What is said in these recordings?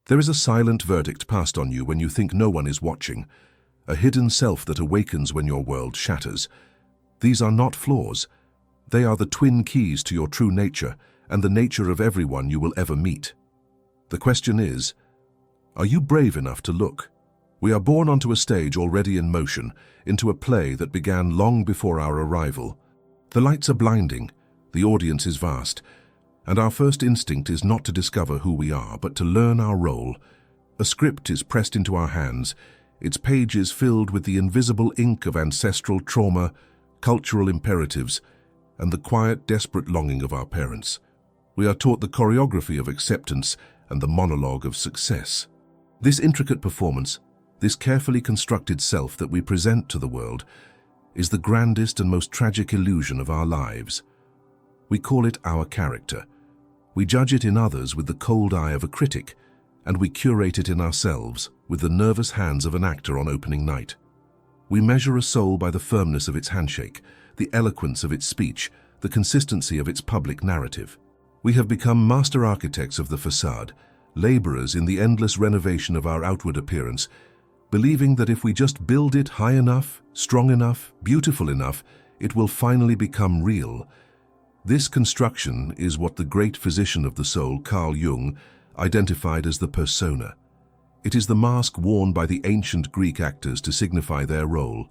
There is a silent verdict passed on you when you think no one is watching, a hidden self that awakens when your world shatters. These are not flaws. They are the twin keys to your true nature and the nature of everyone you will ever meet. The question is, are you brave enough to look? We are born onto a stage already in motion, into a play that began long before our arrival. The lights are blinding, the audience is vast, and our first instinct is not to discover who we are, but to learn our role. A script is pressed into our hands, its pages filled with the invisible ink of ancestral trauma, cultural imperatives, and the quiet, desperate longing of our parents. We are taught the choreography of acceptance and the monologue of success. This intricate performance, this carefully constructed self that we present to the world, is the grandest and most tragic illusion of our lives. We call it our character. We judge it in others with the cold eye of a critic, and we curate it in ourselves with the nervous hands of an actor on opening night. We measure a soul by the firmness of its handshake, the eloquence of its speech, the consistency of its public narrative. We have become master architects of the facade, laborers in the endless renovation of our outward appearance, believing that if we just build it high enough, strong enough, beautiful enough, it will finally become real. This construction is what the great physician of the soul, Carl Jung, identified as the persona. It is the mask worn by the ancient Greek actors to signify their role,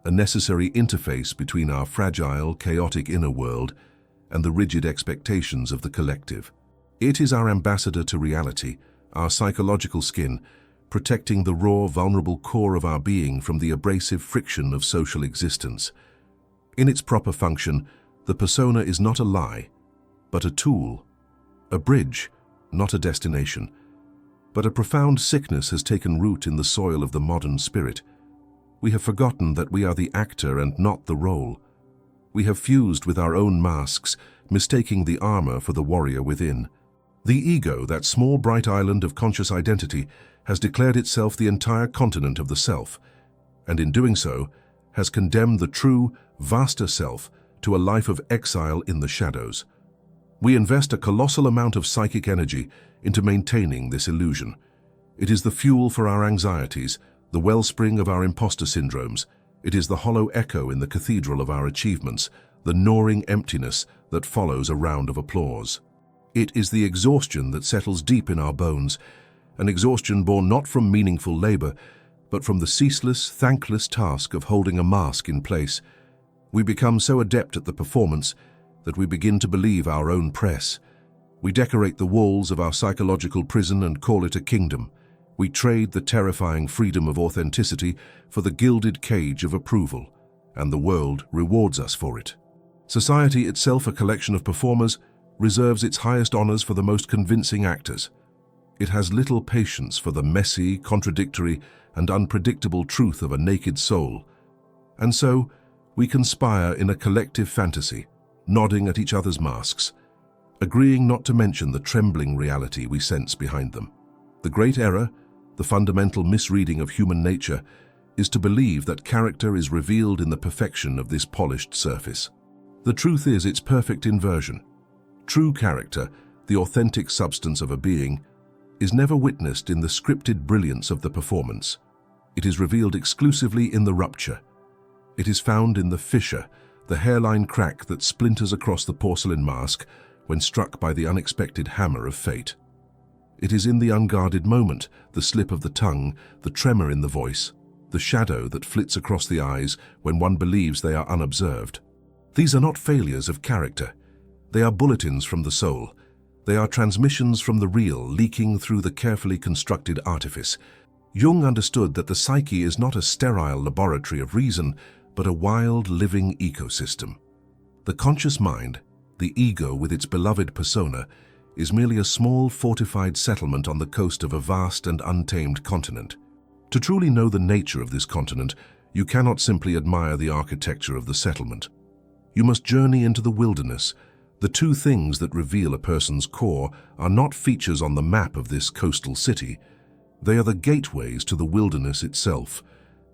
a necessary interface between our fragile, chaotic inner world and the rigid expectations of the collective. It is our ambassador to reality, our psychological skin, protecting the raw, vulnerable core of our being from the abrasive friction of social existence. In its proper function, the persona is not a lie, but a tool, a bridge, not a destination. But a profound sickness has taken root in the soil of the modern spirit. We have forgotten that we are the actor and not the role. We have fused with our own masks, mistaking the armor for the warrior within. The ego, that small bright island of conscious identity, has declared itself the entire continent of the self, and in doing so, has condemned the true, vaster self to a life of exile in the shadows. We invest a colossal amount of psychic energy into maintaining this illusion. It is the fuel for our anxieties, the wellspring of our imposter syndromes. It is the hollow echo in the cathedral of our achievements, the gnawing emptiness that follows a round of applause. It is the exhaustion that settles deep in our bones, an exhaustion born not from meaningful labor, but from the ceaseless, thankless task of holding a mask in place. We become so adept at the performance that we begin to believe our own press. We decorate the walls of our psychological prison and call it a kingdom. We trade the terrifying freedom of authenticity for the gilded cage of approval, and the world rewards us for it. Society, itself a collection of performers, reserves its highest honors for the most convincing actors. It has little patience for the messy, contradictory, and unpredictable truth of a naked soul. And so, we conspire in a collective fantasy, nodding at each other's masks, agreeing not to mention the trembling reality we sense behind them. The great error, the fundamental misreading of human nature, is to believe that character is revealed in the perfection of this polished surface. The truth is its perfect inversion. True character, the authentic substance of a being, is never witnessed in the scripted brilliance of the performance. It is revealed exclusively in the rupture. It is found in the fissure, the hairline crack that splinters across the porcelain mask when struck by the unexpected hammer of fate. It is in the unguarded moment, the slip of the tongue, the tremor in the voice, the shadow that flits across the eyes when one believes they are unobserved. These are not failures of character. They are bulletins from the soul. They are transmissions from the real, leaking through the carefully constructed artifice. Jung understood that the psyche is not a sterile laboratory of reason, but a wild, living ecosystem. The conscious mind, the ego with its beloved persona, is merely a small, fortified settlement on the coast of a vast and untamed continent. To truly know the nature of this continent, you cannot simply admire the architecture of the settlement. You must journey into the wilderness. The two things that reveal a person's core are not features on the map of this coastal city. They are the gateways to the wilderness itself.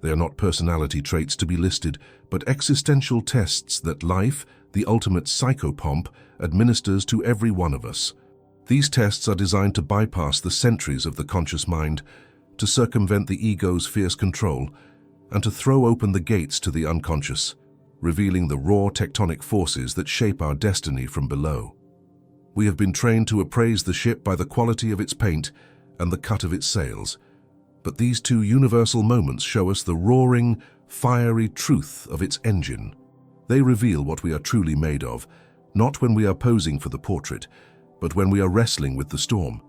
They are not personality traits to be listed, but existential tests that life, the ultimate psychopomp, administers to every one of us. These tests are designed to bypass the sentries of the conscious mind, to circumvent the ego's fierce control, and to throw open the gates to the unconscious, revealing the raw tectonic forces that shape our destiny from below. We have been trained to appraise the ship by the quality of its paint and the cut of its sails, but these two universal moments show us the roaring, fiery truth of its engine. They reveal what we are truly made of, not when we are posing for the portrait, but when we are wrestling with the storm.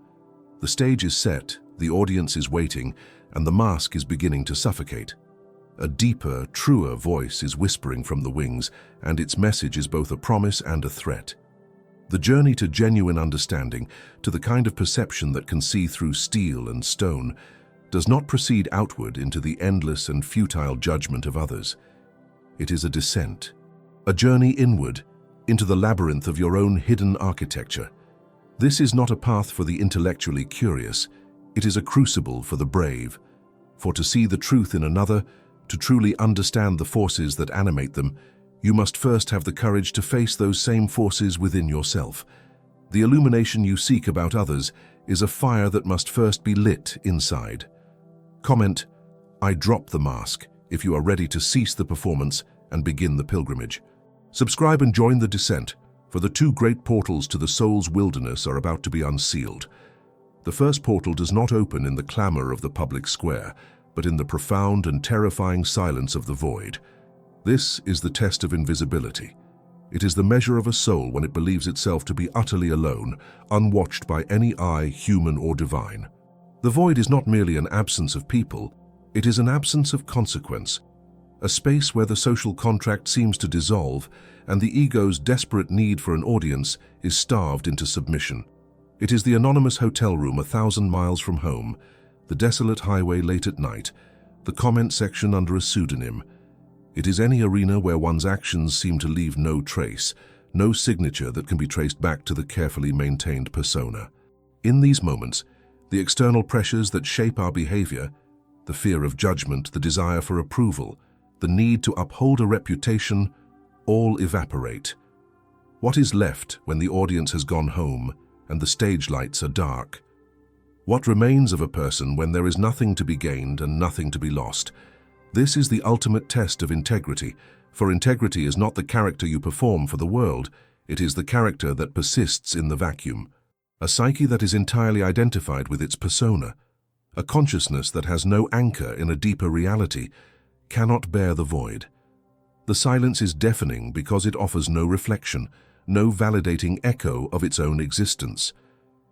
The stage is set, the audience is waiting, and the mask is beginning to suffocate. A deeper, truer voice is whispering from the wings, and its message is both a promise and a threat. The journey to genuine understanding, to the kind of perception that can see through steel and stone, does not proceed outward into the endless and futile judgment of others. It is a descent, a journey inward, into the labyrinth of your own hidden architecture. This is not a path for the intellectually curious, it is a crucible for the brave. For to see the truth in another, to truly understand the forces that animate them, you must first have the courage to face those same forces within yourself. The illumination you seek about others is a fire that must first be lit inside. Comment, "I drop the mask," if you are ready to cease the performance and begin the pilgrimage. Subscribe and join the descent, for the two great portals to the soul's wilderness are about to be unsealed. The first portal does not open in the clamor of the public square, but in the profound and terrifying silence of the void. This is the test of invisibility. It is the measure of a soul when it believes itself to be utterly alone, unwatched by any eye, human or divine. The void is not merely an absence of people, it is an absence of consequence, a space where the social contract seems to dissolve and the ego's desperate need for an audience is starved into submission. It is the anonymous hotel room 1,000 miles from home, the desolate highway late at night, the comment section under a pseudonym. It is any arena where one's actions seem to leave no trace, no signature that can be traced back to the carefully maintained persona. In these moments, the external pressures that shape our behavior, the fear of judgment, the desire for approval, the need to uphold a reputation, all evaporate. What is left when the audience has gone home and the stage lights are dark? What remains of a person when there is nothing to be gained and nothing to be lost? This is the ultimate test of integrity, for integrity is not the character you perform for the world, it is the character that persists in the vacuum. A psyche that is entirely identified with its persona, a consciousness that has no anchor in a deeper reality, cannot bear the void. The silence is deafening because it offers no reflection, no validating echo of its own existence.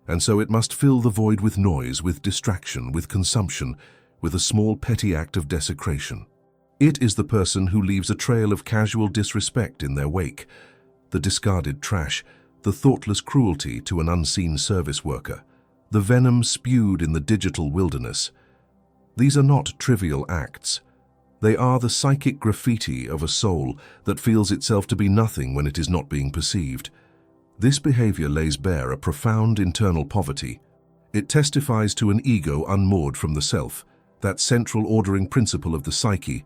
And so it must fill the void with noise, with distraction, with consumption, with a small petty act of desecration. It is the person who leaves a trail of casual disrespect in their wake, the discarded trash, the thoughtless cruelty to an unseen service worker, the venom spewed in the digital wilderness. These are not trivial acts. They are the psychic graffiti of a soul that feels itself to be nothing when it is not being perceived. This behavior lays bare a profound internal poverty. It testifies to an ego unmoored from the self, that central ordering principle of the psyche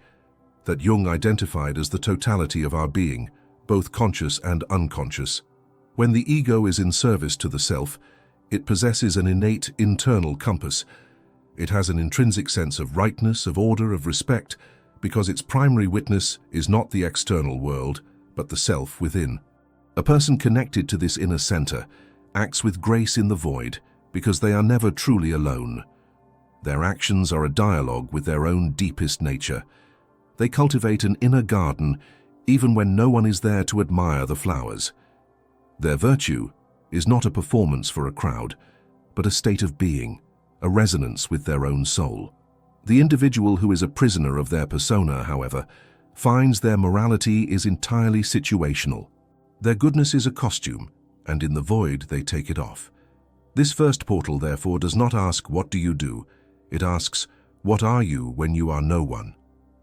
that Jung identified as the totality of our being, both conscious and unconscious. When the ego is in service to the self, it possesses an innate internal compass. It has an intrinsic sense of rightness, of order, of respect, because its primary witness is not the external world, but the self within. A person connected to this inner center acts with grace in the void because they are never truly alone. Their actions are a dialogue with their own deepest nature. They cultivate an inner garden even when no one is there to admire the flowers. Their virtue is not a performance for a crowd, but a state of being, a resonance with their own soul. The individual who is a prisoner of their persona, however, finds their morality is entirely situational. Their goodness is a costume, and in the void they take it off. This first portal, therefore, does not ask, "What do you do?" It asks, "What are you when you are no one?"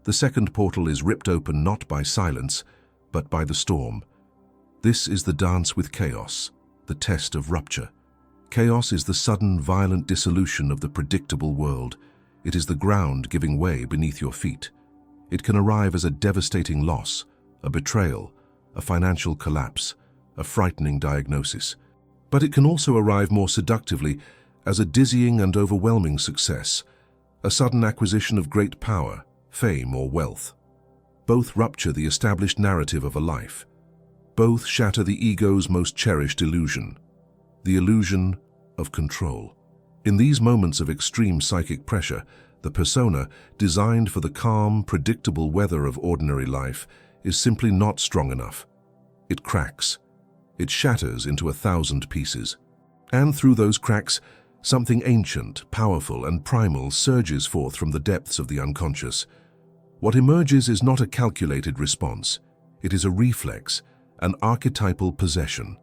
The second portal is ripped open not by silence, but by the storm. This is the dance with chaos, the test of rupture. Chaos is the sudden, violent dissolution of the predictable world. It is the ground giving way beneath your feet. It can arrive as a devastating loss, a betrayal, a financial collapse, a frightening diagnosis. But it can also arrive more seductively as a dizzying and overwhelming success, a sudden acquisition of great power, fame, or wealth. Both rupture the established narrative of a life. Both shatter the ego's most cherished illusion, the illusion of control. In these moments of extreme psychic pressure, the persona, designed for the calm, predictable weather of ordinary life, is simply not strong enough. It cracks. It shatters into 1,000 pieces. And through those cracks, something ancient, powerful, and primal surges forth from the depths of the unconscious. What emerges is not a calculated response. It is a reflex, an archetypal possession.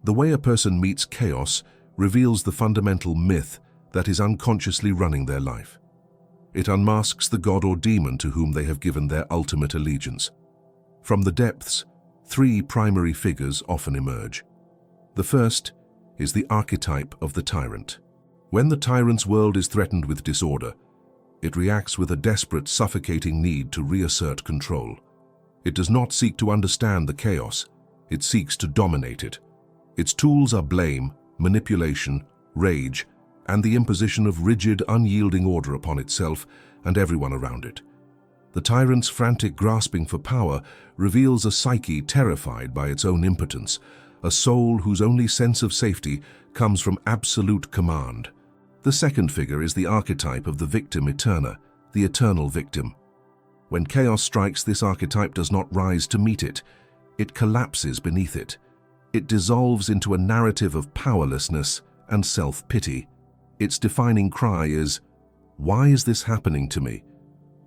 The way a person meets chaos reveals the fundamental myth that is unconsciously running their life. It unmasks the god or demon to whom they have given their ultimate allegiance. From the depths, 3 primary figures often emerge. The first is the archetype of the tyrant. When the tyrant's world is threatened with disorder, it reacts with a desperate, suffocating need to reassert control. It does not seek to understand the chaos, it seeks to dominate it. Its tools are blame, manipulation, rage, and the imposition of rigid, unyielding order upon itself and everyone around it. The tyrant's frantic grasping for power reveals a psyche terrified by its own impotence, a soul whose only sense of safety comes from absolute command. The second figure is the archetype of the victim eterna, the eternal victim. When chaos strikes, this archetype does not rise to meet it. It collapses beneath it. It dissolves into a narrative of powerlessness and self-pity. Its defining cry is, "Why is this happening to me?"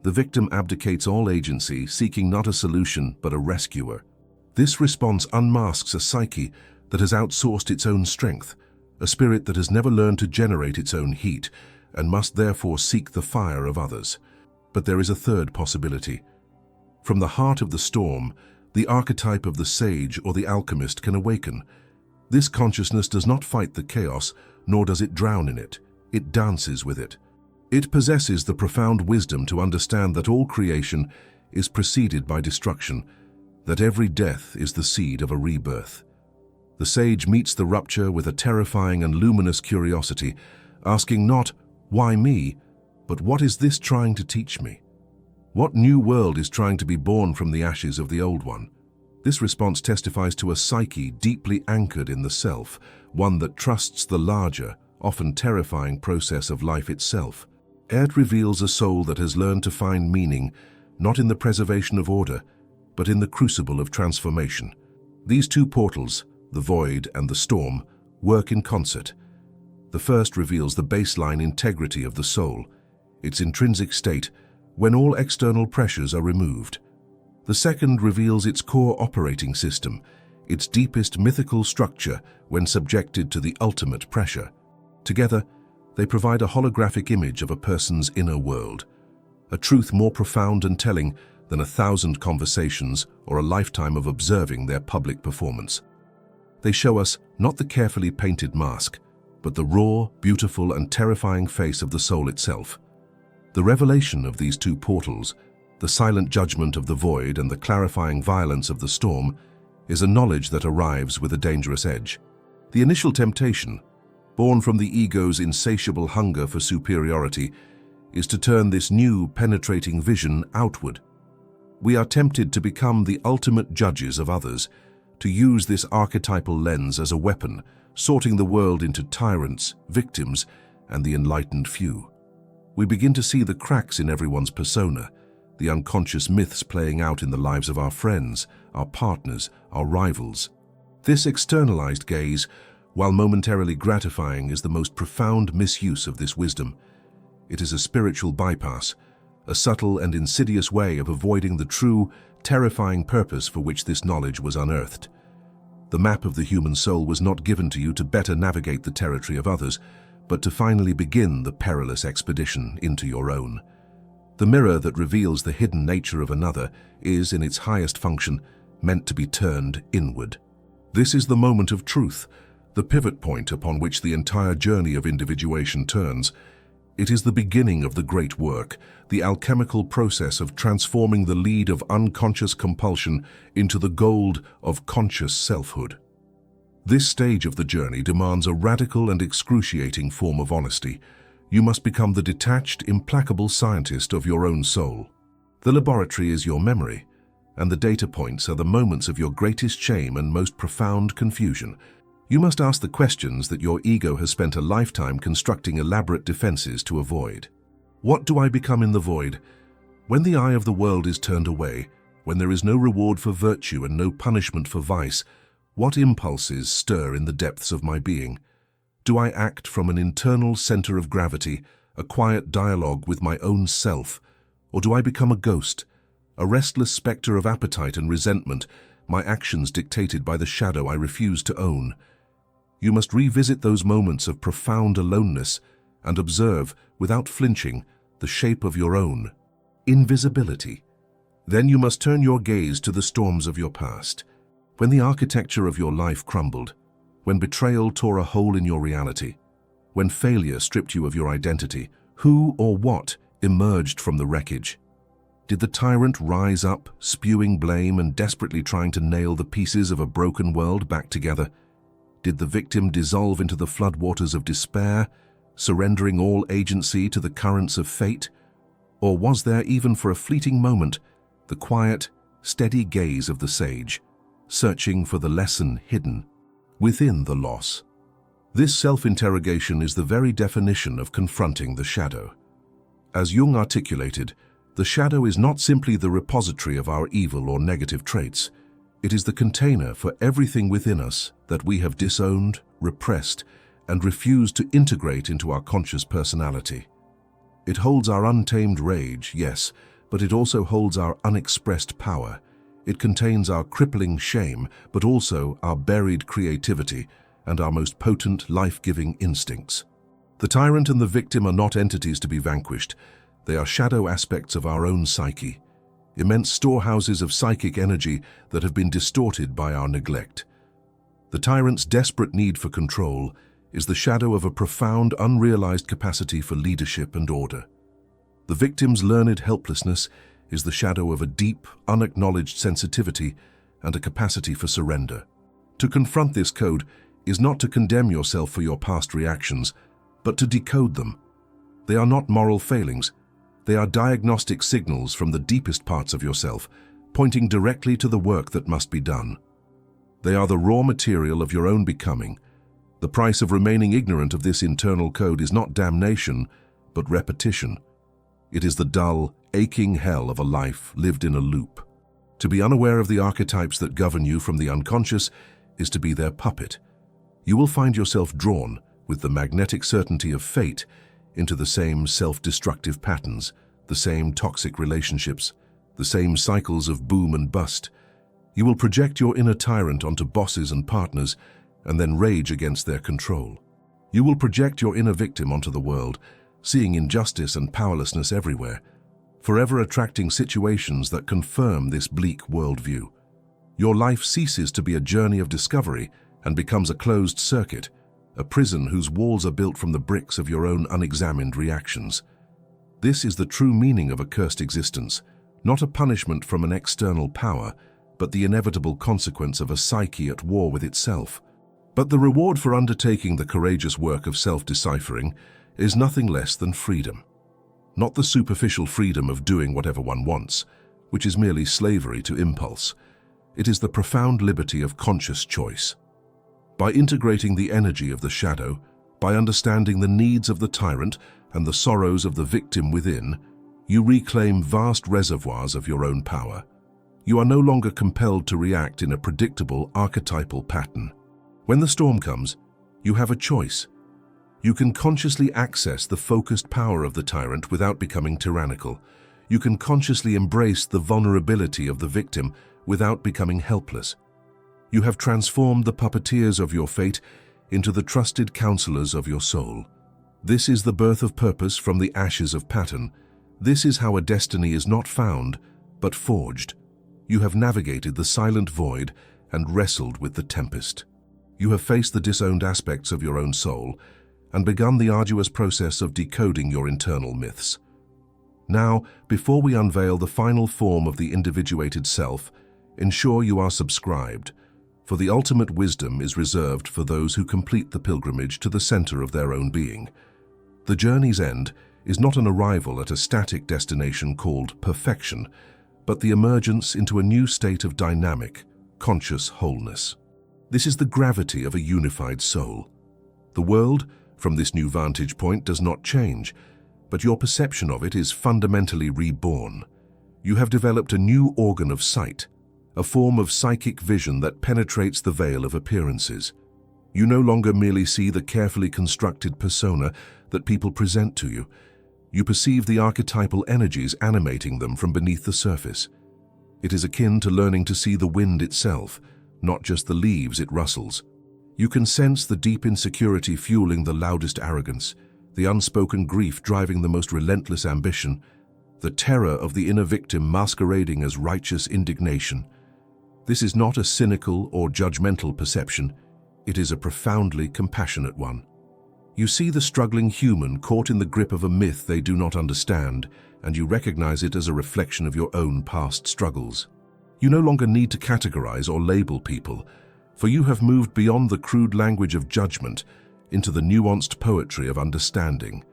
The victim abdicates all agency, seeking not a solution but a rescuer. This response unmasks a psyche that has outsourced its own strength, a spirit that has never learned to generate its own heat and must therefore seek the fire of others. But there is a third possibility. From the heart of the storm, the archetype of the sage or the alchemist can awaken. This consciousness does not fight the chaos, nor does it drown in it. It dances with it. It possesses the profound wisdom to understand that all creation is preceded by destruction, that every death is the seed of a rebirth. The sage meets the rupture with a terrifying and luminous curiosity, asking not, "Why me?" but "What is this trying to teach me? What new world is trying to be born from the ashes of the old one?" This response testifies to a psyche deeply anchored in the self, one that trusts the larger, often terrifying process of life itself. It reveals a soul that has learned to find meaning, not in the preservation of order, but in the crucible of transformation. These two portals, the void and the storm, work in concert. The first reveals the baseline integrity of the soul, its intrinsic state, when all external pressures are removed. The second reveals its core operating system, its deepest mythical structure when subjected to the ultimate pressure. Together, they provide a holographic image of a person's inner world, a truth more profound and telling than 1,000 conversations or a lifetime of observing their public performance. They show us not the carefully painted mask, but the raw, beautiful, and terrifying face of the soul itself. The revelation of these two portals, the silent judgment of the void and the clarifying violence of the storm, is a knowledge that arrives with a dangerous edge. The initial temptation, born from the ego's insatiable hunger for superiority, is to turn this new, penetrating vision outward. We are tempted to become the ultimate judges of others, to use this archetypal lens as a weapon, sorting the world into tyrants, victims, and the enlightened few. We begin to see the cracks in everyone's persona, the unconscious myths playing out in the lives of our friends, our partners, our rivals. This externalized gaze, while momentarily gratifying, is the most profound misuse of this wisdom. It is a spiritual bypass, a subtle and insidious way of avoiding the true, terrifying purpose for which this knowledge was unearthed. The map of the human soul was not given to you to better navigate the territory of others, but to finally begin the perilous expedition into your own. The mirror that reveals the hidden nature of another is, in its highest function, meant to be turned inward. This is the moment of truth, the pivot point upon which the entire journey of individuation turns. It is the beginning of the great work, the alchemical process of transforming the lead of unconscious compulsion into the gold of conscious selfhood. This stage of the journey demands a radical and excruciating form of honesty. You must become the detached, implacable scientist of your own soul. The laboratory is your memory, and the data points are the moments of your greatest shame and most profound confusion. You must ask the questions that your ego has spent a lifetime constructing elaborate defenses to avoid. What do I become in the void? When the eye of the world is turned away, when there is no reward for virtue and no punishment for vice, what impulses stir in the depths of my being? Do I act from an internal center of gravity, a quiet dialogue with my own self, or do I become a ghost, a restless specter of appetite and resentment, my actions dictated by the shadow I refuse to own? You must revisit those moments of profound aloneness and observe, without flinching, the shape of your own invisibility. Then you must turn your gaze to the storms of your past. When the architecture of your life crumbled, when betrayal tore a hole in your reality, when failure stripped you of your identity, who or what emerged from the wreckage? Did the tyrant rise up, spewing blame and desperately trying to nail the pieces of a broken world back together? Did the victim dissolve into the floodwaters of despair, surrendering all agency to the currents of fate? Or was there, even for a fleeting moment, the quiet, steady gaze of the sage, searching for the lesson hidden within the loss? This self-interrogation is the very definition of confronting the shadow. As Jung articulated, the shadow is not simply the repository of our evil or negative traits. It is the container for everything within us that we have disowned, repressed, and refused to integrate into our conscious personality. It holds our untamed rage, yes, but it also holds our unexpressed power. It contains our crippling shame, but also our buried creativity and our most potent, life-giving instincts. The tyrant and the victim are not entities to be vanquished. They are shadow aspects of our own psyche, immense storehouses of psychic energy that have been distorted by our neglect. The tyrant's desperate need for control is the shadow of a profound, unrealized capacity for leadership and order. The victim's learned helplessness is the shadow of a deep, unacknowledged sensitivity and a capacity for surrender. To confront this code is not to condemn yourself for your past reactions, but to decode them. They are not moral failings. They are diagnostic signals from the deepest parts of yourself, pointing directly to the work that must be done. They are the raw material of your own becoming. The price of remaining ignorant of this internal code is not damnation, but repetition. It is the dull, aching hell of a life lived in a loop. To be unaware of the archetypes that govern you from the unconscious is to be their puppet. You will find yourself drawn, with the magnetic certainty of fate, into the same self-destructive patterns, the same toxic relationships, the same cycles of boom and bust. You will project your inner tyrant onto bosses and partners, and then rage against their control. You will project your inner victim onto the world, seeing injustice and powerlessness everywhere, forever attracting situations that confirm this bleak worldview. Your life ceases to be a journey of discovery and becomes a closed circuit, a prison whose walls are built from the bricks of your own unexamined reactions. This is the true meaning of a cursed existence, not a punishment from an external power, but the inevitable consequence of a psyche at war with itself. But the reward for undertaking the courageous work of self-deciphering is nothing less than freedom. Not the superficial freedom of doing whatever one wants, which is merely slavery to impulse. It is the profound liberty of conscious choice. By integrating the energy of the shadow, by understanding the needs of the tyrant and the sorrows of the victim within, you reclaim vast reservoirs of your own power. You are no longer compelled to react in a predictable, archetypal pattern. When the storm comes, you have a choice. You can consciously access the focused power of the tyrant without becoming tyrannical. You can consciously embrace the vulnerability of the victim without becoming helpless. You have transformed the puppeteers of your fate into the trusted counselors of your soul. This is the birth of purpose from the ashes of pattern. This is how a destiny is not found, but forged. You have navigated the silent void and wrestled with the tempest. You have faced the disowned aspects of your own soul and begun the arduous process of decoding your internal myths. Now, before we unveil the final form of the individuated self, ensure you are subscribed. For the ultimate wisdom is reserved for those who complete the pilgrimage to the center of their own being. The journey's end is not an arrival at a static destination called perfection, but the emergence into a new state of dynamic, conscious wholeness. This is the gravity of a unified soul. The world, from this new vantage point, does not change, but your perception of it is fundamentally reborn. You have developed a new organ of sight, a form of psychic vision that penetrates the veil of appearances. You no longer merely see the carefully constructed persona that people present to you. You perceive the archetypal energies animating them from beneath the surface. It is akin to learning to see the wind itself, not just the leaves it rustles. You can sense the deep insecurity fueling the loudest arrogance, the unspoken grief driving the most relentless ambition, the terror of the inner victim masquerading as righteous indignation. This is not a cynical or judgmental perception. It is a profoundly compassionate one. You see the struggling human caught in the grip of a myth they do not understand, and you recognize it as a reflection of your own past struggles. You no longer need to categorize or label people, for you have moved beyond the crude language of judgment into the nuanced poetry of understanding.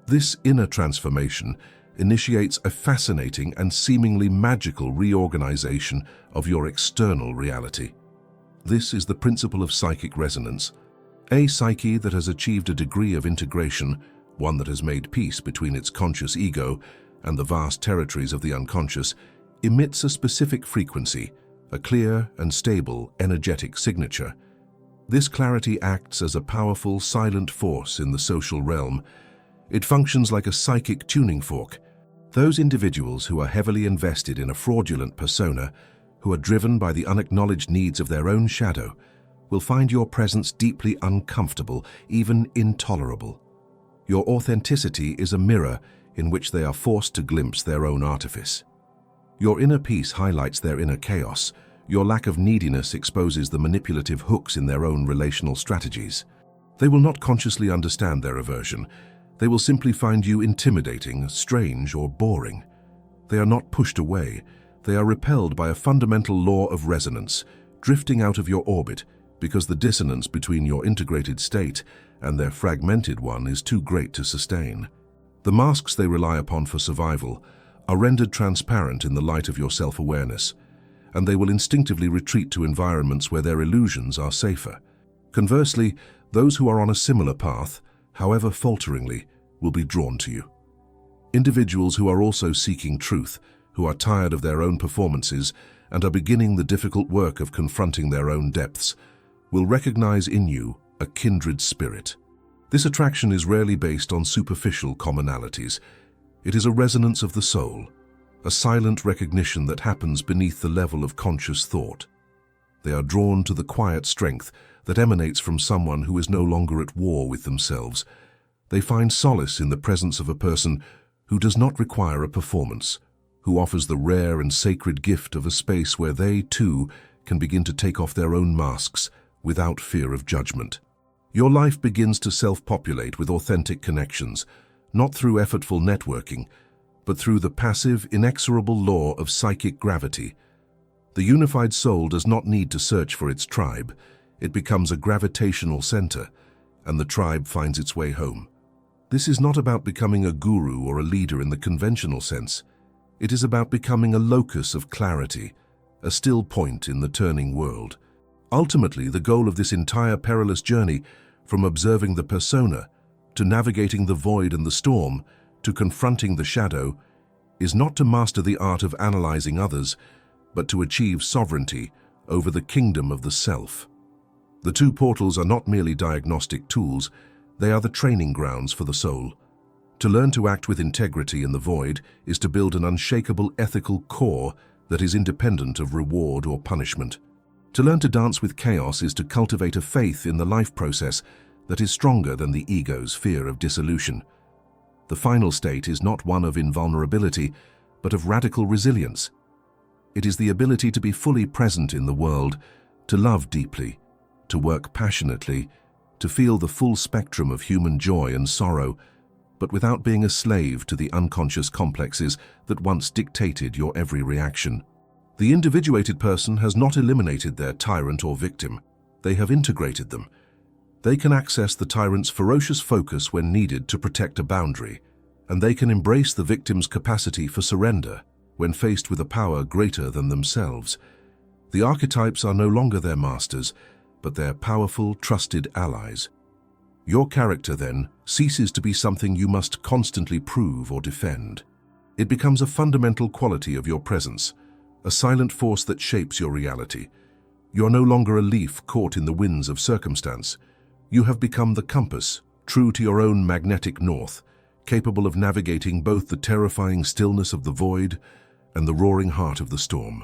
This inner transformation initiates a fascinating and seemingly magical reorganization of your external reality. This is the principle of psychic resonance. A psyche that has achieved a degree of integration, one that has made peace between its conscious ego and the vast territories of the unconscious, emits a specific frequency, a clear and stable energetic signature. This clarity acts as a powerful, silent force in the social realm. It functions like a psychic tuning fork. Those individuals who are heavily invested in a fraudulent persona, who are driven by the unacknowledged needs of their own shadow, will find your presence deeply uncomfortable, even intolerable. Your authenticity is a mirror in which they are forced to glimpse their own artifice. Your inner peace highlights their inner chaos. Your lack of neediness exposes the manipulative hooks in their own relational strategies. They will not consciously understand their aversion. They will simply find you intimidating, strange, or boring. They are not pushed away. They are repelled by a fundamental law of resonance, drifting out of your orbit because the dissonance between your integrated state and their fragmented one is too great to sustain. The masks they rely upon for survival are rendered transparent in the light of your self-awareness, and they will instinctively retreat to environments where their illusions are safer. Conversely, those who are on a similar path, however falteringly, will be drawn to you. Individuals who are also seeking truth, who are tired of their own performances and are beginning the difficult work of confronting their own depths, will recognize in you a kindred spirit. This attraction is rarely based on superficial commonalities. It is a resonance of the soul, a silent recognition that happens beneath the level of conscious thought. They are drawn to the quiet strength that emanates from someone who is no longer at war with themselves. They find solace in the presence of a person who does not require a performance, who offers the rare and sacred gift of a space where they, too, can begin to take off their own masks without fear of judgment. Your life begins to self-populate with authentic connections, not through effortful networking, but through the passive, inexorable law of psychic gravity. The unified soul does not need to search for its tribe. It becomes a gravitational center, and the tribe finds its way home. This is not about becoming a guru or a leader in the conventional sense. It is about becoming a locus of clarity, a still point in the turning world. Ultimately, the goal of this entire perilous journey, from observing the persona, to navigating the void and the storm, to confronting the shadow, is not to master the art of analyzing others, but to achieve sovereignty over the kingdom of the self. The two portals are not merely diagnostic tools, they are the training grounds for the soul. To learn to act with integrity in the void is to build an unshakable ethical core that is independent of reward or punishment. To learn to dance with chaos is to cultivate a faith in the life process that is stronger than the ego's fear of dissolution. The final state is not one of invulnerability, but of radical resilience. It is the ability to be fully present in the world, to love deeply, to work passionately, to feel the full spectrum of human joy and sorrow, but without being a slave to the unconscious complexes that once dictated your every reaction. The individuated person has not eliminated their tyrant or victim. They have integrated them. They can access the tyrant's ferocious focus when needed to protect a boundary, and they can embrace the victim's capacity for surrender when faced with a power greater than themselves. The archetypes are no longer their masters, but their powerful, trusted allies. Your character, then, ceases to be something you must constantly prove or defend. It becomes a fundamental quality of your presence, a silent force that shapes your reality. You are no longer a leaf caught in the winds of circumstance. You have become the compass, true to your own magnetic north, capable of navigating both the terrifying stillness of the void and the roaring heart of the storm.